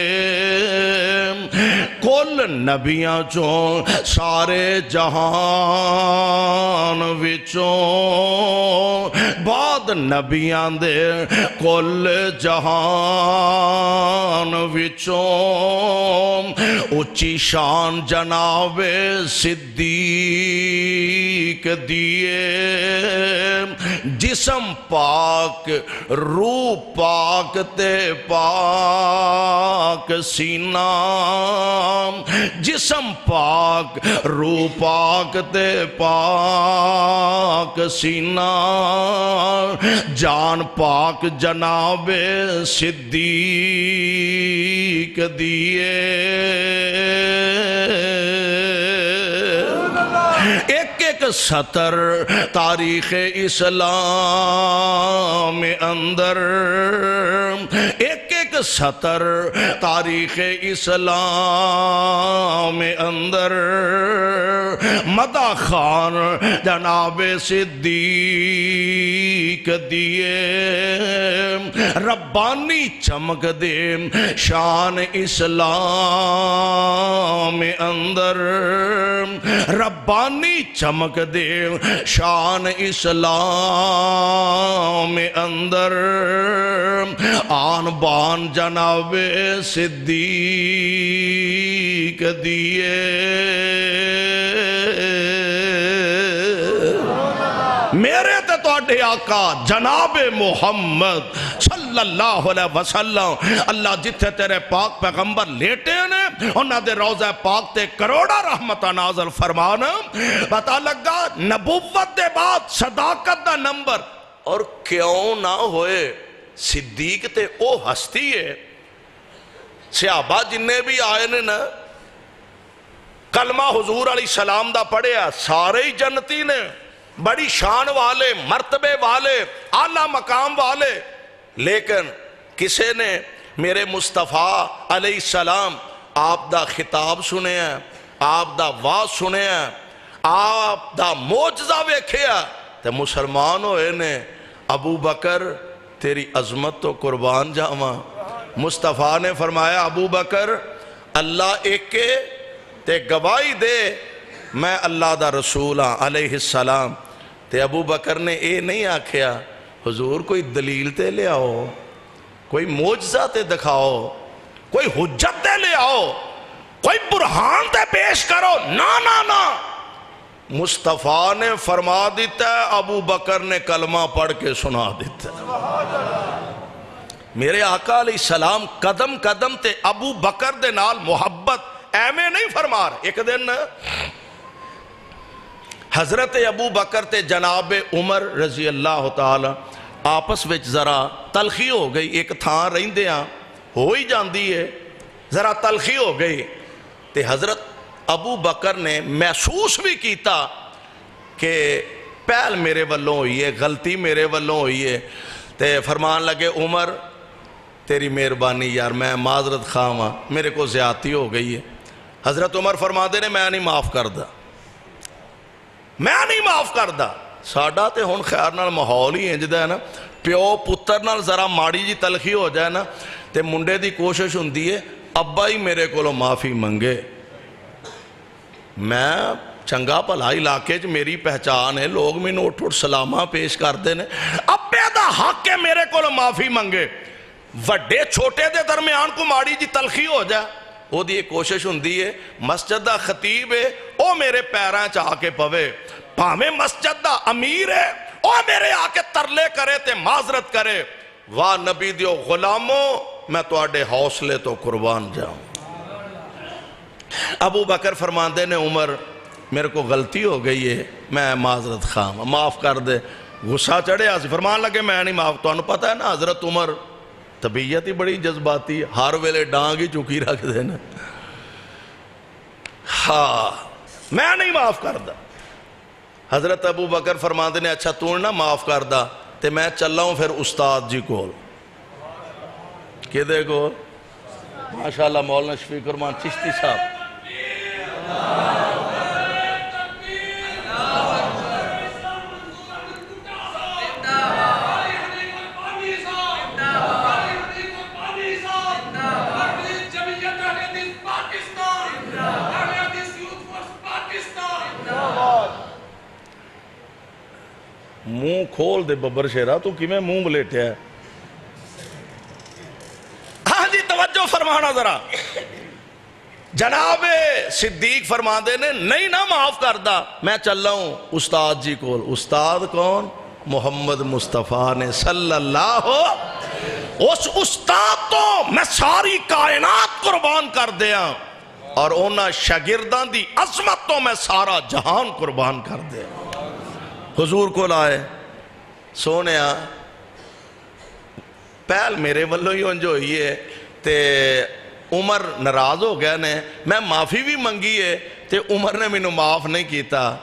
کل نبیان چوں سارے جہان وچوں بعد نبیان دے کل جہان وچوں اچھی شان جناب صدیق دیئے جسم پاک روح پاک تے پاک سینہ جسم پاک روح پاک تے پاک سینہ جان پاک جناب صدیق دیئے ایک ایک سطر تاریخ اسلام اندر ایک ایک سطر تاریخ اسلام اندر مدح خان جناب صدیق دیئے ربانی چمک دے شان اسلام اندر ربانی چمک دے شان اسلام اندر آن بان جناب صدیق دیئے میرے تے تو تواڈے آقا جناب محمد صلی اللہ علیہ وسلم اللہ جتھے تیرے پاک پیغمبر لیٹے نے انہاں دے روضہ پاک تے کروڑا رحمتہ نازل فرمان پتہ لگا نبوت دے بعد صداقت دا نمبر اور کیوں نہ ہوئے صدیق تے او ہستی ہے صحابہ جننے بھی آئے نے نا کلمہ حضور علیہ السلام دا پڑھیا سارے ہی جنتی نے بڑی شان والے مرتبے والے اعلیٰ مقام والے لیکن کسے نے میرے مصطفیٰ علیہ السلام آپ دا خطاب سنے ہیں آپ دا واز سنے ہیں آپ دا معجزہ ویکھیا تے مسلمان ہوئے نے ابو بکر تیری عظمت تو قربان جاواں مصطفیٰ نے فرمایا ابو بکر اللہ ایک کے تے گواہی دے میں اللہ دا رسول ہاں علیہ السلام تے ابو بکر نے اے نہیں آکھیا حضور کوئی دلیل تے لے آؤ کوئی معجزہ تے دکھاؤ کوئی حجت تے لے آؤ کوئی برہان تے پیش کرو نا مصطفیٰ نے فرما دیتا ہے ابو بکر نے کلمہ پڑھ کے سنا دیتا ہے میرے آقا علیہ السلام قدم قدم تے ابو بکر دے نال محبت ایمیں نہیں فرما رہے ایک دن حضرت ابو بکر تے جناب عمر رضی اللہ تعالی آپس وچ ذرا تلخی ہو گئی ایک تھان رہندے ہاں ہو ہی جاندی ہے ذرا تلخی ہو گئی تے حضرت ابو بکر نے محسوس بھی کیتا کہ پہل میرے والوں ہوئی ہے غلطی میرے والوں ہوئی ہے تے فرمان لگے عمر تیری مہربانی یار میں معذرت خواہ ہاں میرے کو زیادتی ہو گئی ہے حضرت عمر فرما دے نے میں نہیں معاف کردہ ساڈا تے ہن خیر نال ماحول ہی انجدا ہے نا پیو پتر نال ذرا ماڑی جی تلخی ہو جائے نا تے منڈے دی کوشش ہوندی ہے ابا ہی میرے کولوں معافی منگے میں چنگا بھلا علاقے چ میری پہچان ہے لوگ مینوں اٹھ اٹھ سلاماں پیش کرتے ہیں ابے دا حق ہے میرے کولوں معافی منگے وڈے چھوٹے دے درمیان کو ماڑی جی تلخی ہو جائے وہ دی کوشش ہوندی ہے مسجد دا خطیب ہے او میرے پیراں چ آ کے پوے بھاویں مسجد دا امیر ہے او میرے آ کے ترلے کرے تے معذرت کرے واہ نبی دیو غلاموں میں تواڈے حوصلے تو قربان جاؤں ابو بکر فرماندے نے عمر میرے کو غلطی ہو گئی ہے میں معذرت خواہ معاف کر دے غصہ چڑھے آسی فرمان لگے میں نہیں معاف تو انہوں پتہ ہے نا حضرت عمر طبیعت ہی بڑی جذباتی ہر ویلے ڈانگ ہی چکی رکھ دینا ہاں میں نہیں معاف کردہ حضرت ابو بکر فرماندے نے اچھا تو نہ معاف کردہ تے میں چل ہوں پھر استاد جی کو کہ دیکھو ماشاءاللہ مولانا شفیق الرحمان چشتی صاحب منہ کھول دے ببر شیرہ تو کی میں منہ بلیٹیا ہے ہاں جی توجہ فرمانا ذرا جناب صدیق فرما دے نے نہیں نہ معاف کردہ میں چل رہا ہوں استاد جی کو استاد کون محمد مصطفیٰ نے صلی اللہ اس استاد تو میں ساری کائنات قربان کر دیا اور اونا شاگردان دی عظمت تو میں سارا جہان قربان کر دیا حضور کو لائے سونے پہل میرے والوں ہی انجو ہوئی ہے تے عمر ناراض ہو گیا نے میں معافی بھی منگی ہے تے عمر نے مینوں معاف نہیں کیتا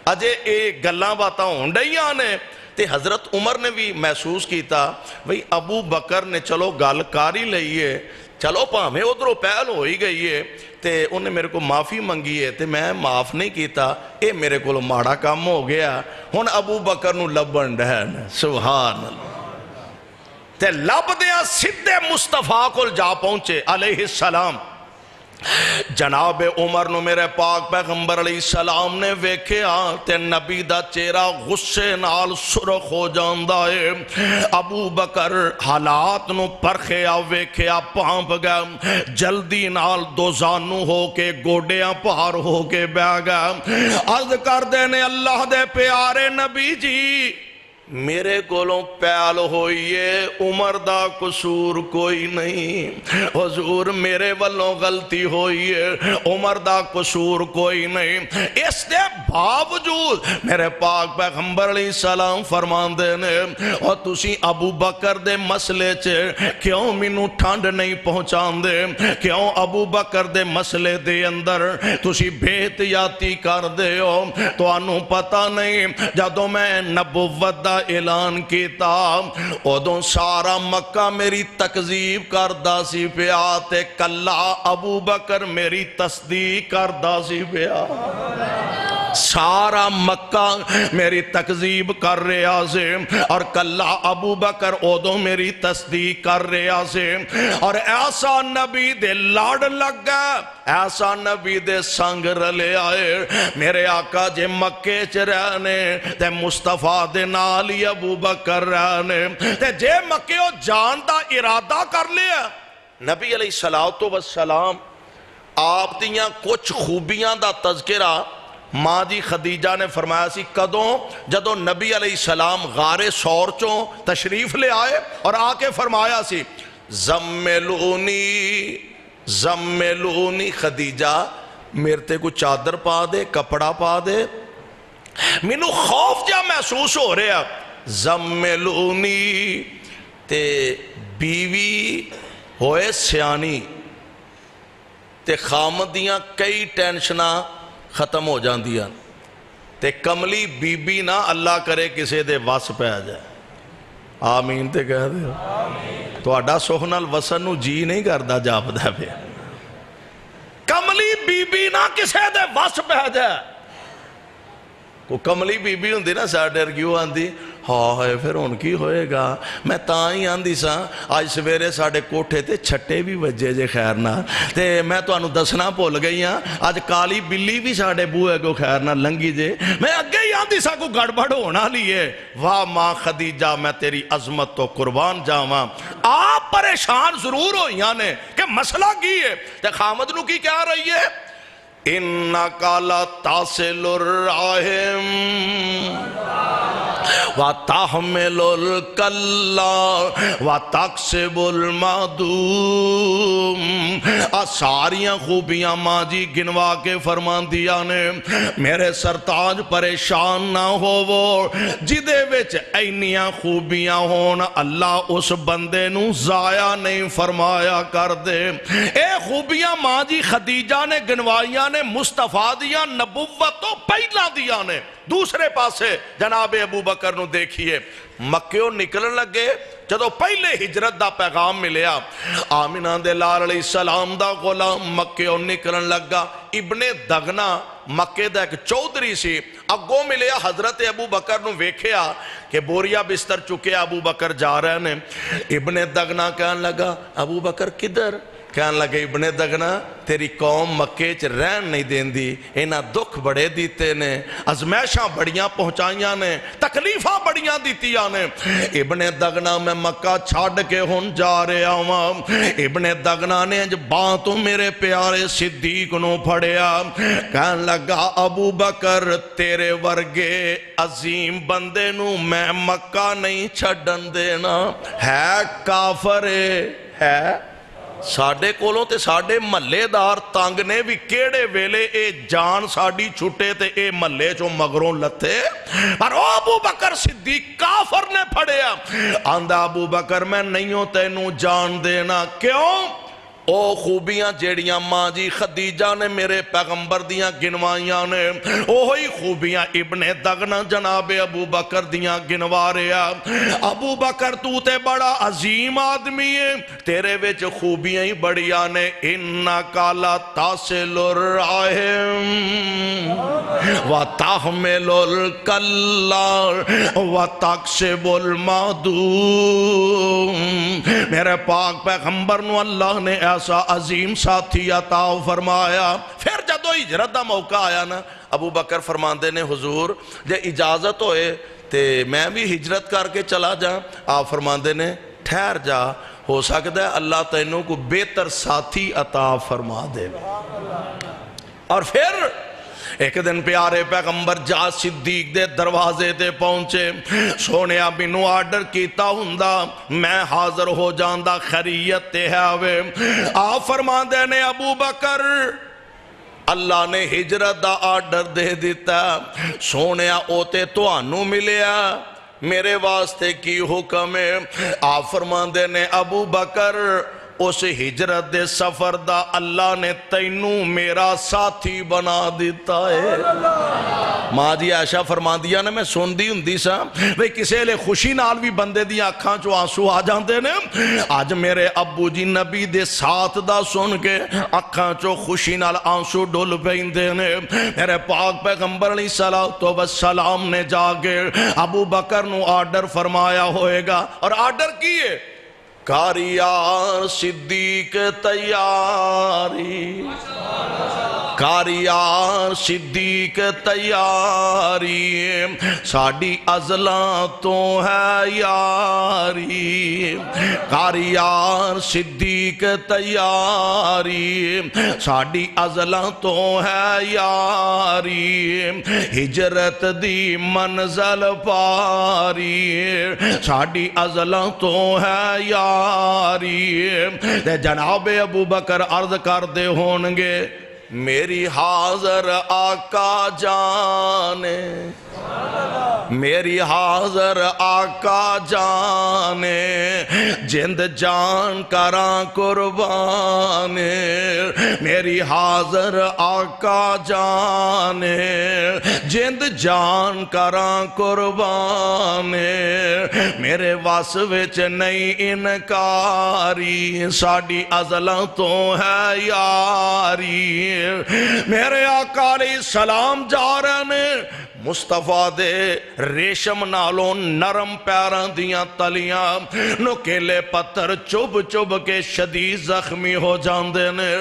اجے ایک گلاں باتاں ہونڈیاں نے تے حضرت عمر نے بھی محسوس کیتا بھئی ابو بکر نے چلو گل کاری لئیے چلو پاہمیں ادھروں پہل ہوئی گئی ہے تے انہیں میرے کو معافی منگی ہے تے میں معاف نہیں کیتا اے میرے کو ماڑا کام ہو گیا ہن ابو بکر نو لبن ڈہن سبحان اللہ تے لب دیا سدھے مصطفیٰ کو جا پہنچے علیہ السلام جناب عمر نو میرے پاک پیغمبر علیہ السلام نے ویکھیا تے نبی دا چہرہ غصے نال سرخ ہو جاندا ہے ابو بکر حالات نو پرکھیا ویکھیا پانپ گیا جلدی نال دو زانو ہو کے گوڑیاں پار ہو کے بیٹھ گیا عرض کر دینے اللہ دے پیارے نبی جی میرے کولوں پیال ہوئیے عمر دا قصور کوئی نہیں، حضور میرے والوں غلطی ہوئیے عمر دا قصور کوئی نہیں، اس دے باوجود میرے پاک پیغمبر علیہ السلام فرمان دینے اور تسی ابو بکر دے مسئلے چے کیوں مینوں ٹھنڈ نہیں پہنچان دے، کیوں ابو بکر دے مسئلے دے اندر تسی بےحتیاطی کر دے ہو؟ تو انہوں پتہ نہیں جدوں میں نبوت دا اعلان کیتا ادوں سارا مکہ میری تکذیب کردہ سی پیا تے کلا ابو بکر میری تصدیق کردہ سی پیا، سارا مکہ میری تکذیب کر رہا سے اور کلا ابو بکر ادوں میری تصدیق کر رہا سے، اور ایسا نبی دے لاڈ لگ گیا، ایسا نبی دے سنگ رلے آئے، میرے آقا جے مکے چ رہنے تے مصطفیٰ دے نالی ابو بکر رہنے تے جے مکے او جان دا ارادہ کر لیا۔ نبی علیہ السلام آپ دیاں کچھ خوبیاں دا تذکرہ ماں جی خدیجہ نے فرمایا سی کدوں جدوں نبی علیہ السلام غار سور چوں تشریف لے آئے اور آ کے فرمایا سی زملونی خدیجہ میرے تے کو چادر پا دے کپڑا پا دے، مینوں خوف جا محسوس ہو رہا، زملونی تے بیوی ہوئے سیانی تے خامدیاں کئی ٹینشناں ختم ہو جان دیا تے کملی بی بی نہ اللہ کرے کسے دے وس پہ آ جائے، آمین تے کہہ دے تو اڈا سوہنال وسن نو جی نہیں کردہ جاپ دے پہ، کملی بی بی نہ کسے دے وس پہ آ جائے، کو کملی بی بی ہوندی نا ساڈر کیوں آندی ہاں ہے پھر ان کی ہوئے گا، میں تاں ہی آندھی سا آج سویرے ساڑھے کوٹھے تے چھٹے بھی وجے جے خیر نہ تے میں تو انہوں دسنا بھول گئی ہاں آج کالی بلی بھی ساڑھے بوئے کو خیر نہ لنگی جے، میں اگے ہی آندھی سا کو گڑبڑ ہونا لیے، واہ ماں خدیجہ میں تیری عظمت تو قربان جاواں، آپ پریشان ضرور ہو یعنی کہ مسئلہ کی ہے تے خامد نو کی کیا رہی ہے اِنَّكَ لَتَصِلُ الرَّحِمَ وَتَحْمِلُ الْكَلَّ وَتَقْسِبُ الْمَعْدُومِ، ساریاں خوبیاں ماں جی گنوا کے فرمان دیا نے میرے سرتاج پریشان نہ ہو وہ جدے وچ اینیاں خوبیاں ہون اللہ اس بندے نو ضائع نہیں فرمایا کر دے، اے خوبیاں ماں جی خدیجہ نے گنوائیاں نے مصطفیٰ دیا نبوت تو پہلا دیا نے۔ دوسرے پاسے جناب ابو بکر نو دیکھئے مکیوں نکلن لگے جدو پہلے ہجرت دا پیغام ملیا، آمینہ دے لال علیہ السلام دا غلام مکیوں نکلن لگا، ابن دغنا مکے دا ایک چودری سی اگوں ملیا حضرت ابو بکر نو ویکھیا کہ بوریا بستر چکے ابو بکر جا رہے نے، ابن دغنا کہنے لگا ابو بکر کدھر؟ کہنے لگے ابن دغنا تیری قوم مکے چ رہن نہیں دین دی، انہاں دکھ بڑے دیتے نے، ازمیشاں بڑیاں پہنچائیاں نے، تکلیفاں بڑیاں دیتیاں نے، ابن دغنا میں مکہ چھاڑ کے ہون جا رہے آواں، ابن دغنا نے جب باتوں میرے پیارے صدیق نو پھڑیا، کہنے لگا ابو بکر تیرے ورگے عظیم بندے نو میں مکہ نہیں چھڑن دینا، ہے کافر ہے ساڑھے کولوں تے ساڑھے ملے دار تانگ نے بھی کیڑے ویلے اے جان ساڑھی چھوٹے تے اے ملے جو مگروں لتے پر ابو بکر صدیق کافر نے پھڑیا، آندھا ابو بکر میں نہیں ہوتے انہوں جان دینا، کیوں؟ او خوبیاں جیڑیاں ماں جی خدیجہ نے میرے پیغمبر دیاں گنوائیاں نے اوہی خوبیاں ابن دغنا جناب ابو بکر دیاں گنوا رہا، ابو بکر تو تے بڑا عظیم آدمی ہے تیرے وچ خوبیاں ہی بڑیاں نے، اِنَّكَ لَتَصِلُ الرَّحِمَ وَتَحْمِلُ الْكَلَّ وَتَقْسِبُ الْمَعْدُومِ، میرے پاک پیغمبر نو اللہ نے ایسا عظیم ساتھی عطا فرمایا۔ پھر جدو ہجرت دا موقع آیا نا ابو بکر فرماندے نے حضور جے اجازت ہوئے تے میں بھی ہجرت کر کے چلا جا، آپ فرماندے نے ٹھہر جا، ہو سکتا ہے اللہ تینوں کو بہتر ساتھی عطا فرما دے۔ اور پھر ایک دن پیارے پیغمبر جا صدیق دے دروازے تے پہنچے، سونے مینوں آرڈر کیتا ہوندا میں حاضر ہو جاندا، خیریت تے ہے وے۔ آپ فرماندے نے ابو بکر اللہ نے ہجرت دا آرڈر دے دیتا، سونے او تے تانوں ملیا، میرے واسطے کی حکم ہے؟ آپ فرماندے نے ابو بکر اس ہجرت دے سفر دا اللہ نے تینوں میرا ساتھی بنا دیتا ہے۔ ماں جی عائشہ فرمان دیا نے میں سن دی ہندی سا بھئی کسے لے خوشی نال بھی بندے دی آنکھاں چو آنسو آ جاندے نے، آج میرے ابو جی نبی دے ساتھ دا سن کے آنکھاں چو خوشی نال آنسو ڈول پیندے نے۔ میرے پاک پیغمبر علیہ السلام نے جاگے ابو بکر نو آرڈر فرمایا ہوئے گا، اور آرڈر کیے کاریار صدیق تیاری، کاریار صدیق تیاری، ساڑی ازلاں تو ہے یاری، کاریار صدیق تیاری، ساڑی ازلاں تو ہے یاری، ہجرت دی منزل پاری، ساڑی ازلاں تو ہے یاری۔ جناب ابو بکر عرض کر دے ہونگے میری حاضر آقا جانے، میری حاضر آقا جانے، جند جان کراں قربانے، میری حاضر آقا جانے، جند جان کراں قربانے، میرے واس وچ نہیں انکاری، ساڑی ازلاں تو ہے یاری۔ میرے آقا علیہ السلام جا رہے نے مصطفیٰ دے ریشم نالوں نرم پیران دیاں تلیاں نکیلے پتھر چوب چوب کے شدید زخمی ہو جاندے نے۔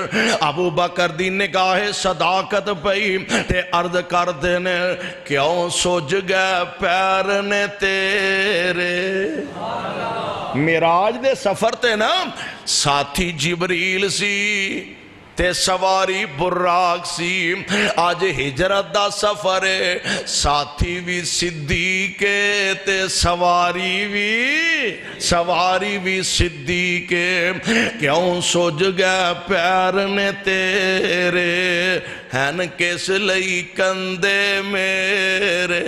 ابو بکر دی نگاہ صداقت پئی تے عرض کر دینے کیوں سوج گئے پیر نے تیرے۔ معراج دے سفر تے نا ساتھی جبریل سی تے سواری براق سی، آج ہجرت دا سفر ہے ساتھی بھی صدیقے تے سواری بھی صدیقے، کیوں سوج گئے پیر نے تیرے، ہن کس لئی کندے میرے۔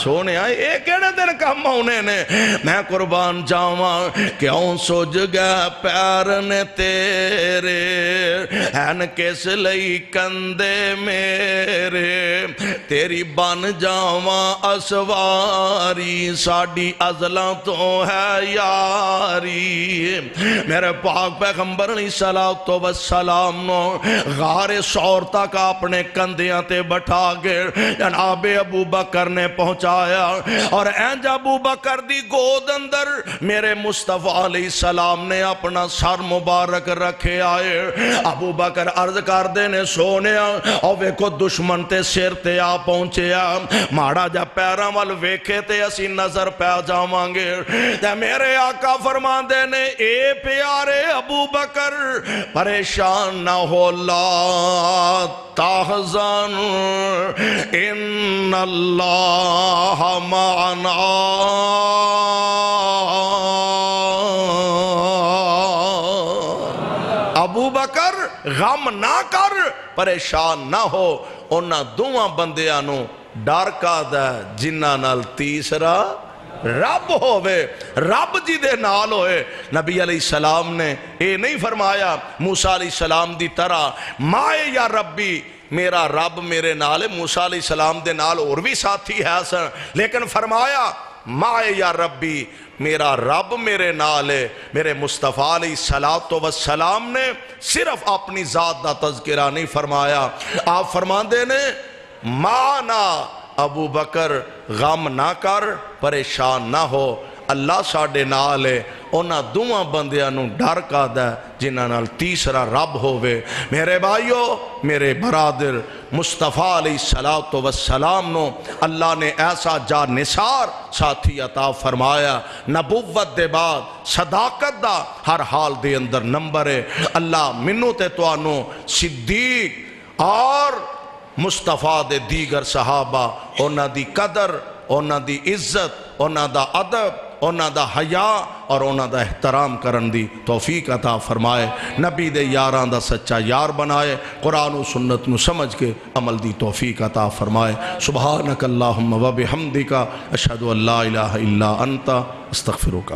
سونے آئے ایک کہنے دن کم ہونے نے میں قربان جاواں، کیوں سوج گئے پیر نے تیرے، ہن کس لئی کندے میرے، تیری بن جاواں اسواری، ساڑی ازلاں تو ہے یاری۔ میرے پاک پیغمبر علیہ السلام نو غار سور تک اپنے کندیاں تے بٹھا گئے، جناب ابو بکر نے پہنچایا، اور اینج ابو بکر دی گود اندر میرے مصطفیٰ علیہ السلام نے اپنا سر مبارک رکھے آئے۔ ابو بکر عرض کر دینے سونیا اور ویکھو دشمن تے سر تے آ پہنچے ماڑا جا پیرا وال ویکھے تے اسی نظر پہ جاوانگے، تے میرے آقا فرمان دینے اے پیارے ابو بکر پریشان نہ ہو، لا تحزن ان اللہ معنا، ابو بکر غم نہ کر، پریشان نہ ہو، انہاں دوہاں بندیاں ڈر کا دا جنہ نال تیسرا رب ہوئے، رب جی دے نال ہوئے۔ نبی علیہ السلام نے اے نہیں فرمایا موسیٰ علیہ السلام دی طرح مائے یا ربی میرا رب میرے نال ہے، موسیٰ علیہ السلام دے نال اور بھی ساتھی ہے سن، لیکن فرمایا مائے یا ربی میرا رب میرے نال ہے۔ میرے مصطفیٰ علیہ السلام نے صرف اپنی ذات دا تذکرہ نہیں فرمایا، آپ فرماندے نے مانا ابو بکر غم نہ کر، پریشان نہ ہو، اللہ ساڑے نال ہے، انہاں دوہاں بندیاں ڈر کا دا جنہاں نال تیسرا رب ہوئے۔ میرے بھائیو، میرے برادر، مصطفیٰ علیہ السلام نو اللہ نے ایسا جا نثار ساتھی عطا فرمایا، نبوت دے بعد صداقت دا ہر حال دے اندر نمبر ہے۔ اللہ منو تے توانو صدیق اور مصطفیٰ دے دیگر صحابہ انہاں دی قدر، انہاں دی عزت، انہاں دا ادب، انہاں دا حیا اور انہاں دا احترام کرن دی توفیق عطا فرمائے، نبی دے یاراں دا سچا یار بنائے، قرآن و سنت نو سمجھ کے عمل دی توفیق عطا فرمائے۔ سبحانک اللہم و بحمدک اشہد ان لا الہ الا انت استغفرک۔